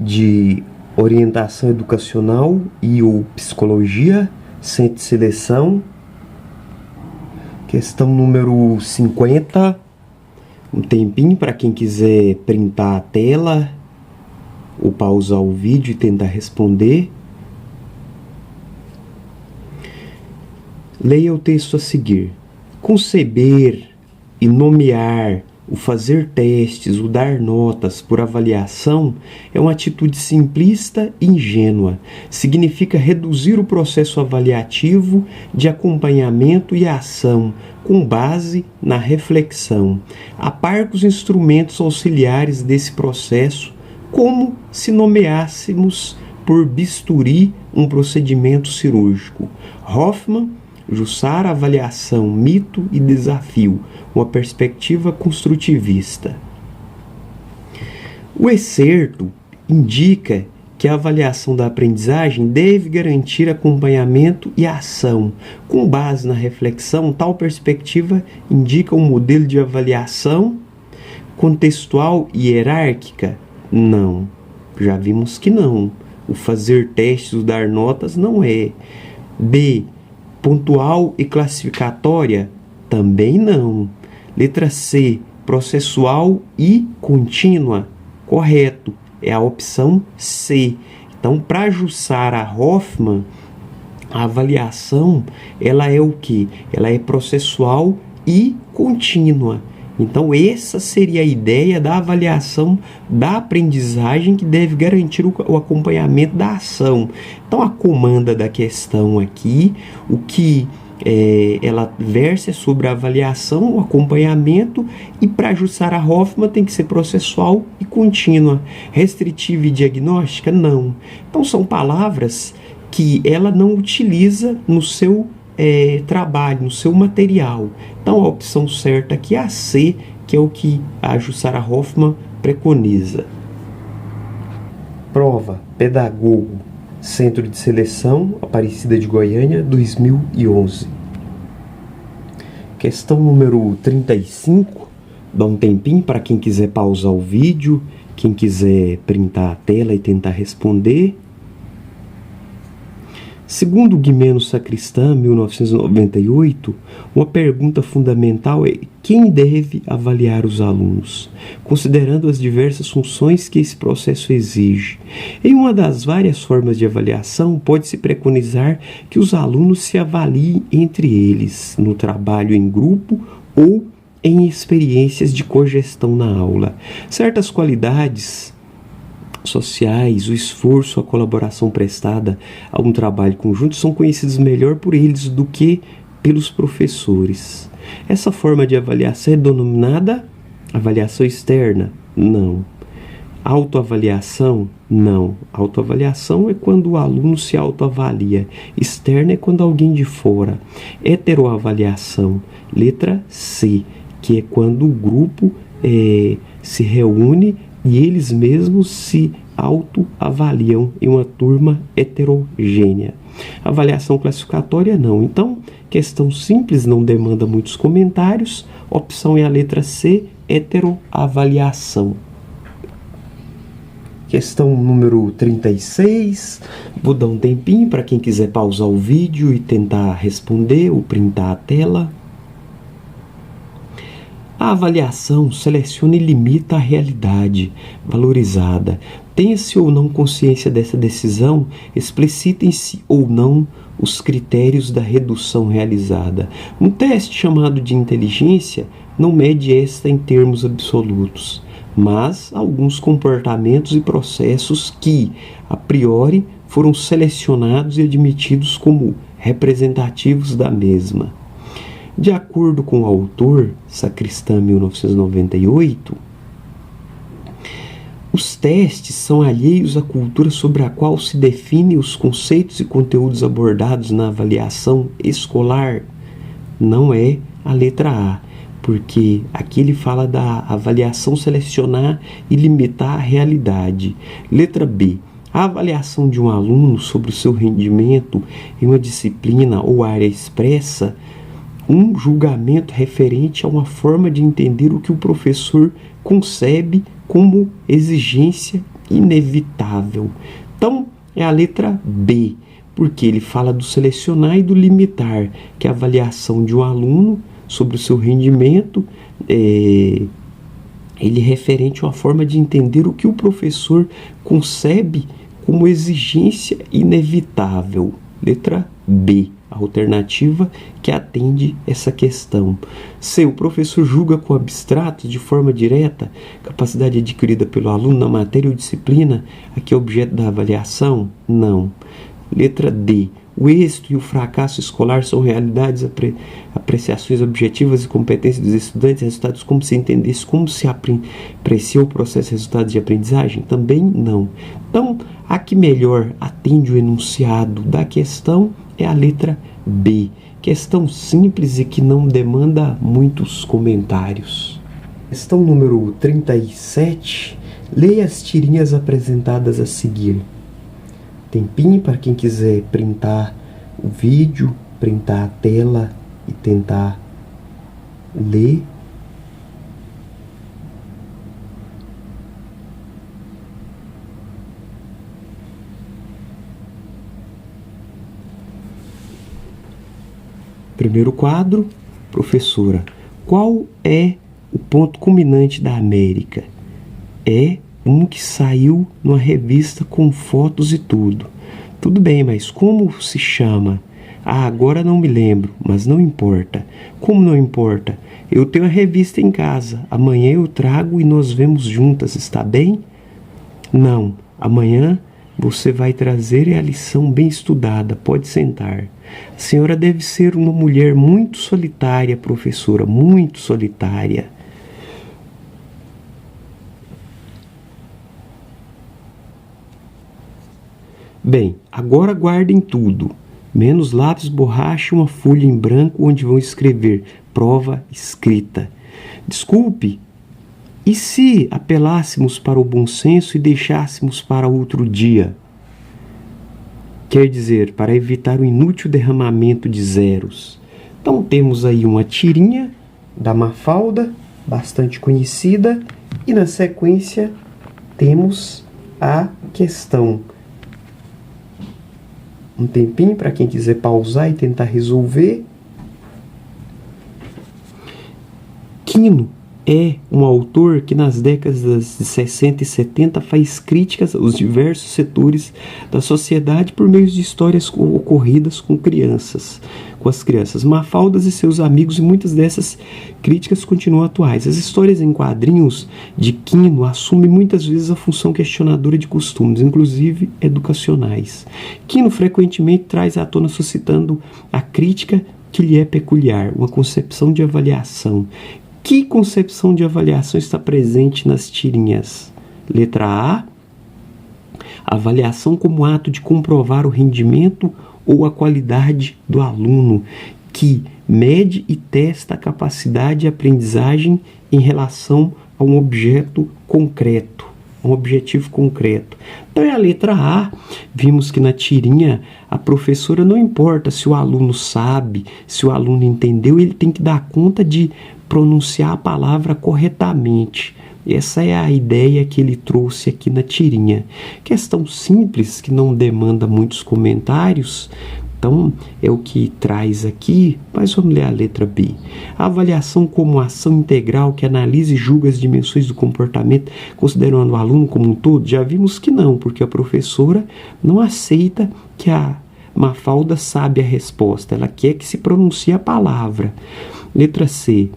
de orientação educacional e ou psicologia, centro de seleção. Questão número 50. Um tempinho para quem quiser printar a tela ou pausar o vídeo e tentar responder. Leia o texto a seguir. Conceber e nomear, o fazer testes, o dar notas por avaliação é uma atitude simplista e ingênua. Significa reduzir o processo avaliativo de acompanhamento e ação com base na reflexão, a par com os instrumentos auxiliares desse processo, como se nomeássemos por bisturi um procedimento cirúrgico. Hoffman, Jussara, avaliação, mito e desafio, uma perspectiva construtivista. O excerto indica que a avaliação da aprendizagem deve garantir acompanhamento e ação. Com base na reflexão, tal perspectiva indica um modelo de avaliação contextual e hierárquica? Não. Já vimos que não. O fazer testes, o dar notas, não é. B. Pontual e classificatória? Também não. Letra C. Processual e contínua? Correto. É a opção C. Então, para Jussara Hoffman, a avaliação, ela é o quê? Ela é processual e contínua. Então, essa seria a ideia da avaliação da aprendizagem que deve garantir o acompanhamento da ação. Então, a comanda da questão aqui, o que ela versa sobre a avaliação, o acompanhamento, e para Jussara Hoffman tem que ser processual e contínua. Restritiva e diagnóstica? Não. Então, são palavras que ela não utiliza no seu trabalho, no seu material. Então, a opção certa aqui é a C, que é o que a Jussara Hoffman preconiza. Prova, pedagogo, Centro de Seleção, Aparecida de Goiânia, 2011. Questão número 35. Dá um tempinho para quem quiser pausar o vídeo, quem quiser printar a tela e tentar responder. Segundo Guimeno Sacristã, 1998, uma pergunta fundamental é: quem deve avaliar os alunos, considerando as diversas funções que esse processo exige? Em uma das várias formas de avaliação, pode-se preconizar que os alunos se avaliem entre eles, no trabalho em grupo ou em experiências de cogestão na aula. Certas qualidades sociais, o esforço, a colaboração prestada a um trabalho conjunto são conhecidos melhor por eles do que pelos professores. Essa forma de avaliação é denominada avaliação externa? Não. Autoavaliação? Não. Autoavaliação é quando o aluno se autoavalia. Externa é quando alguém de fora. Heteroavaliação, letra C, que é quando o grupo se reúne e eles mesmos se autoavaliam em uma turma heterogênea. Avaliação classificatória não. Então, questão simples, não demanda muitos comentários. Opção é a letra C, heteroavaliação. Questão número 36. Vou dar um tempinho para quem quiser pausar o vídeo e tentar responder ou printar a tela. A avaliação seleciona e limita a realidade valorizada. Tenha-se ou não consciência dessa decisão, explicitem-se ou não os critérios da redução realizada. Um teste chamado de inteligência não mede esta em termos absolutos, mas alguns comportamentos e processos que, a priori, foram selecionados e admitidos como representativos da mesma. De acordo com o autor, Sacristã, 1998, os testes são alheios à cultura sobre a qual se definem os conceitos e conteúdos abordados na avaliação escolar. Não é a letra A, porque aqui ele fala da avaliação selecionar e limitar a realidade. Letra B. A avaliação de um aluno sobre o seu rendimento em uma disciplina ou área expressa um julgamento referente a uma forma de entender o que o professor concebe como exigência inevitável. Então, é a letra B, porque ele fala do selecionar e do limitar, que é a avaliação de um aluno sobre o seu rendimento, ele é referente a uma forma de entender o que o professor concebe como exigência inevitável. Letra B, a alternativa que atende essa questão. C, o professor julga com abstratos de forma direta capacidade adquirida pelo aluno na matéria ou disciplina a que é objeto da avaliação? Não. Letra D, o êxito e o fracasso escolar são realidades, apreciações objetivas e competências dos estudantes, resultados como se entendesse como se aprecia o processo de resultados de aprendizagem? Também não. Então, a que melhor atende o enunciado da questão é a letra B. Questão simples e que não demanda muitos comentários. Questão número 37. Leia as tirinhas apresentadas a seguir. Tempinho para quem quiser printar o vídeo, printar a tela e tentar ler. Primeiro quadro, professora, qual é o ponto culminante da América? É um que saiu numa revista com fotos e tudo. Tudo bem, mas como se chama? Ah, agora não me lembro, mas não importa. Como não importa? Eu tenho a revista em casa. Amanhã eu trago e nós vemos juntas, está bem? Não, amanhã você vai trazer a lição bem estudada. Pode sentar. A senhora deve ser uma mulher muito solitária, professora, muito solitária. Bem, agora guardem tudo, menos lápis, borracha e uma folha em branco onde vão escrever prova escrita. Desculpe, e se apelássemos para o bom senso e deixássemos para outro dia? Quer dizer, para evitar o inútil derramamento de zeros. Então temos aí uma tirinha da Mafalda, bastante conhecida, e na sequência temos a questão. Um tempinho para quem quiser pausar e tentar resolver. Quino é um autor que nas décadas de 60 e 70 faz críticas aos diversos setores da sociedade por meio de histórias ocorridas com as crianças. Mafaldas e seus amigos, e muitas dessas críticas continuam atuais. As histórias em quadrinhos de Quino assumem muitas vezes a função questionadora de costumes, inclusive educacionais. Quino frequentemente traz à tona, suscitando a crítica que lhe é peculiar, uma concepção de avaliação. Que concepção de avaliação está presente nas tirinhas? Letra A, avaliação como ato de comprovar o rendimento ou a qualidade do aluno, que mede e testa a capacidade de aprendizagem em relação a um objeto concreto, um objetivo concreto. Então é a letra A. Vimos que na tirinha a professora, não importa se o aluno sabe, se o aluno entendeu, ele tem que dar conta de pronunciar a palavra corretamente. Essa é a ideia que ele trouxe aqui na tirinha. Questão simples, que não demanda muitos comentários, então é o que traz aqui, mas vamos ler a letra B. A avaliação como ação integral que analisa e julga as dimensões do comportamento, considerando o aluno como um todo, já vimos que não, porque a professora não aceita que a Mafalda sabe a resposta, ela quer que se pronuncie a palavra. Letra C.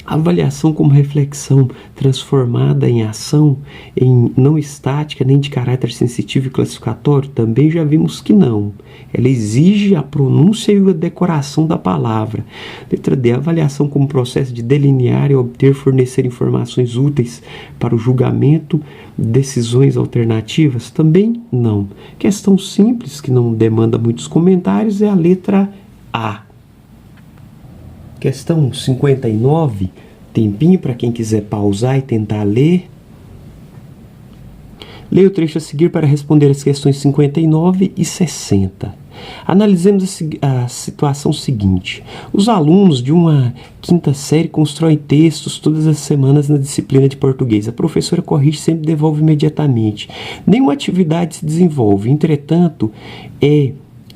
Avaliação como reflexão transformada em ação, em não estática nem de caráter sensitivo e classificatório, também já vimos que não. Ela exige a pronúncia e a decoração da palavra. Letra D. Avaliação como processo de delinear e obter, fornecer informações úteis para o julgamento, decisões alternativas, também não. Questão simples, que não demanda muitos comentários, é a letra A. Questão 59, tempinho para quem quiser pausar e tentar ler. Leia o trecho a seguir para responder as questões 59 e 60. Analisemos a situação seguinte. Os alunos de uma quinta série constroem textos todas as semanas na disciplina de português. A professora corrige sempre e devolve imediatamente. Nenhuma atividade se desenvolve. Entretanto,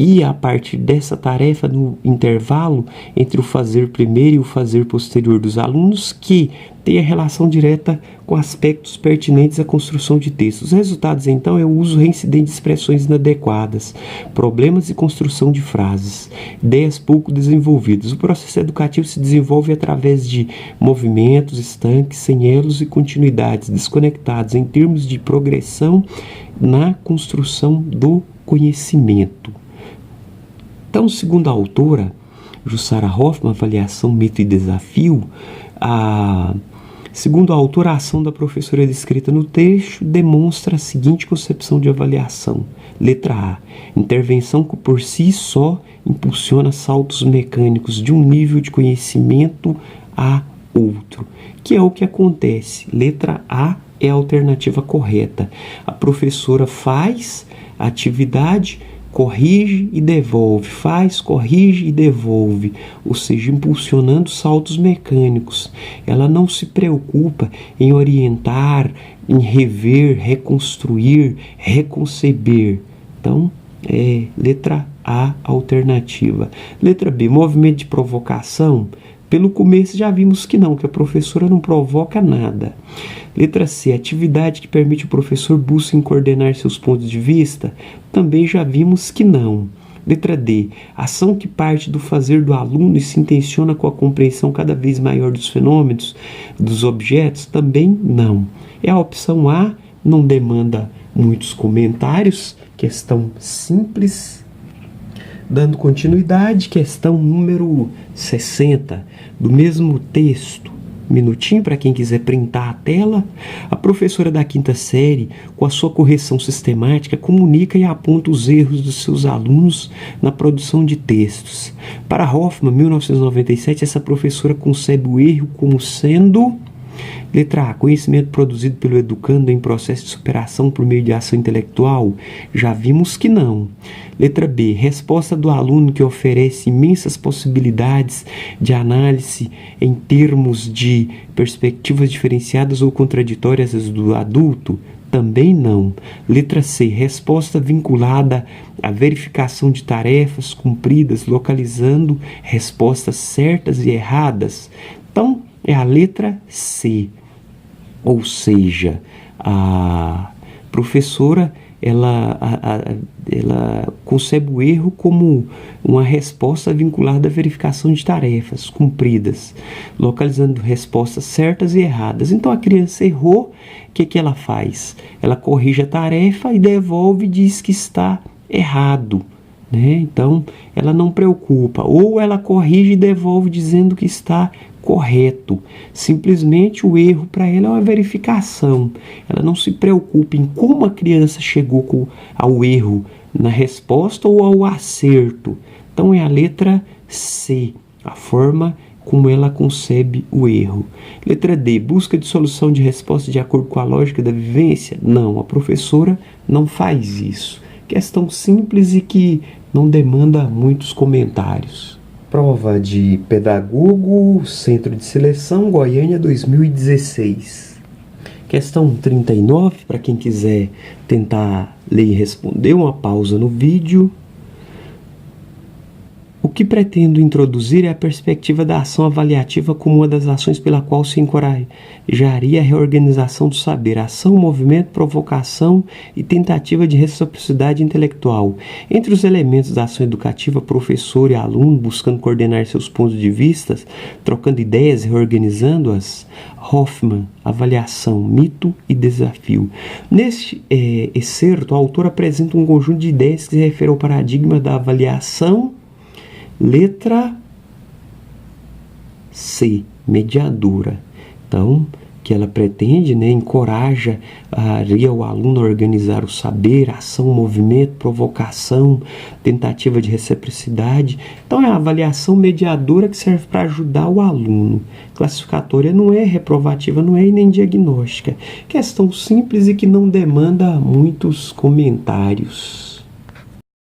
e a partir dessa tarefa, no intervalo entre o fazer primeiro e o fazer posterior dos alunos, que tem a relação direta com aspectos pertinentes à construção de textos. Os resultados, então, é o uso reincidente de expressões inadequadas, problemas e construção de frases, ideias pouco desenvolvidas. O processo educativo se desenvolve através de movimentos estanques, sem elos e continuidades, desconectados em termos de progressão na construção do conhecimento. Então, segundo a autora Jussara Hoffmann, Avaliação, Mito e Desafio, segundo a autora, a ação da professora descrita no texto demonstra a seguinte concepção de avaliação. Letra A. Intervenção que por si só impulsiona saltos mecânicos de um nível de conhecimento a outro, que é o que acontece. Letra A é a alternativa correta. A professora faz a atividade, corrige e devolve, faz, corrige e devolve, ou seja, impulsionando saltos mecânicos. Ela não se preocupa em orientar, em rever, reconstruir, reconceber. Então, letra A, alternativa. Letra B, movimento de provocação. Pelo começo já vimos que não, que a professora não provoca nada. Letra C, atividade que permite o professor buscar em coordenar seus pontos de vista. Também já vimos que não. Letra D, ação que parte do fazer do aluno e se intenciona com a compreensão cada vez maior dos fenômenos, dos objetos. Também não. É a opção A, não demanda muitos comentários. Questão simples. Dando continuidade, questão número 60, do mesmo texto. Minutinho para quem quiser printar a tela. A professora da quinta série, com a sua correção sistemática, comunica e aponta os erros dos seus alunos na produção de textos. Para Hoffmann, 1997, essa professora concebe o erro como sendo... Letra A, conhecimento produzido pelo educando em processo de superação por meio de ação intelectual. Já vimos que não. Letra B, resposta do aluno que oferece imensas possibilidades de análise em termos de perspectivas diferenciadas ou contraditórias do adulto. Também não. Letra C, resposta vinculada à verificação de tarefas cumpridas, localizando respostas certas e erradas. Então, é a letra C. Ou seja, a professora ela concebe o erro como uma resposta vinculada à verificação de tarefas cumpridas, localizando respostas certas e erradas. Então a criança errou, o que ela faz? Ela corrige a tarefa e devolve e diz que está errado. Então ela não preocupa, ou ela corrige e devolve dizendo que está correto. Simplesmente o erro para ela é uma verificação. Ela não se preocupa em como a criança chegou ao erro na resposta ou ao acerto. Então é a letra C, a forma como ela concebe o erro. Letra D, busca de solução de resposta de acordo com a lógica da vivência? Não, a professora não faz isso. Questão simples e que não demanda muitos comentários. Prova de Pedagogo, Centro de Seleção, Goiânia 2016. Questão 39, para quem quiser tentar ler e responder, uma pausa no vídeo. O que pretendo introduzir é a perspectiva da ação avaliativa como uma das ações pela qual se encorajaria a reorganização do saber, ação, movimento, provocação e tentativa de reciprocidade intelectual. Entre os elementos da ação educativa, professor e aluno buscando coordenar seus pontos de vista, trocando ideias e reorganizando-as. Hoffmann, avaliação, mito e desafio. Neste excerto, o autor apresenta um conjunto de ideias que se refere ao paradigma da avaliação. Letra C, mediadora. Então, que ela pretende, encoraja o aluno a organizar o saber, ação, movimento, provocação, tentativa de reciprocidade. Então, é a avaliação mediadora que serve para ajudar o aluno. Classificatória não é, reprovativa não é e nem diagnóstica. Questão simples e que não demanda muitos comentários.